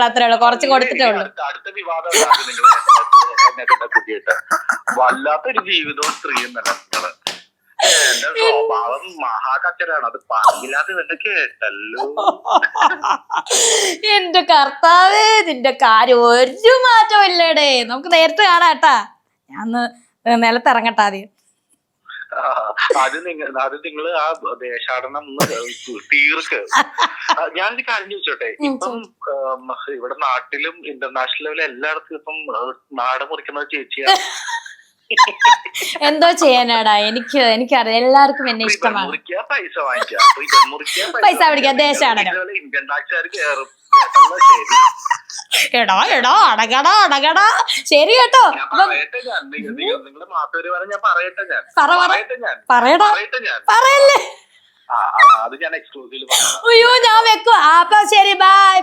അത്രേ ഉള്ളൂ കുറച്ച് കൊടുത്തിട്ടേ ഉള്ളൂ. അടുത്ത വിവാദം നിങ്ങൾ എന്നെ കണ്ട കുട്ടിയിട്ട് വല്ലാത്തൊരു ജീവിതവും സ്ത്രീയും തന്നെ നിങ്ങള്. എന്റെ സ്വഭാവം മഹാകച്ചരാണ്, അത് പറഞ്ഞില്ലാതെ ഇവന്റെ കേട്ടല്ലോ. എന്റെ കർത്താവേ, നിന്റെ കാര്യം ഒരു മാറ്റവും ഇല്ലേടേ. നമുക്ക് നേരത്തെ കാണാട്ടാ. ഞാൻ നിലത്തിറങ്ങട്ടെ ആദ്യം. അത് നിങ്ങള് ആ ദേശാടനം തീർക്ക്. ഞാനൊരു കാര്യം ചോദിച്ചോട്ടെ, ഇപ്പം ഇവിടെ നാട്ടിലും ഇന്റർനാഷണൽ ലെവലും എല്ലായിടത്തും ഇപ്പം നാട് മുറിക്കുന്നത് ചേച്ചിയാണ്. എന്തോ ചെയ്യാനാടാ, എനിക്കറിയാം, എല്ലാവർക്കും എന്നെ ഇഷ്ടമാണ്. പൈസ വാങ്ങിക്കാം, പൈസ പിടിക്കാം, ദേശാടനം. ഇന്ത്യൻ ടാക്സുകാർ കയറും. എടാ അടകടാ. ശരി കേട്ടോ. നിങ്ങളുടെ മാത്തൂര് പറഞ്ഞ ഞാൻ പറയല്ലേ. അത് ഞാൻ എക്സ്ക്ലൂസീവ്. അയ്യോ, ഞാൻ വെക്കുവാ. അപ്പൊ ശരി, ബൈ.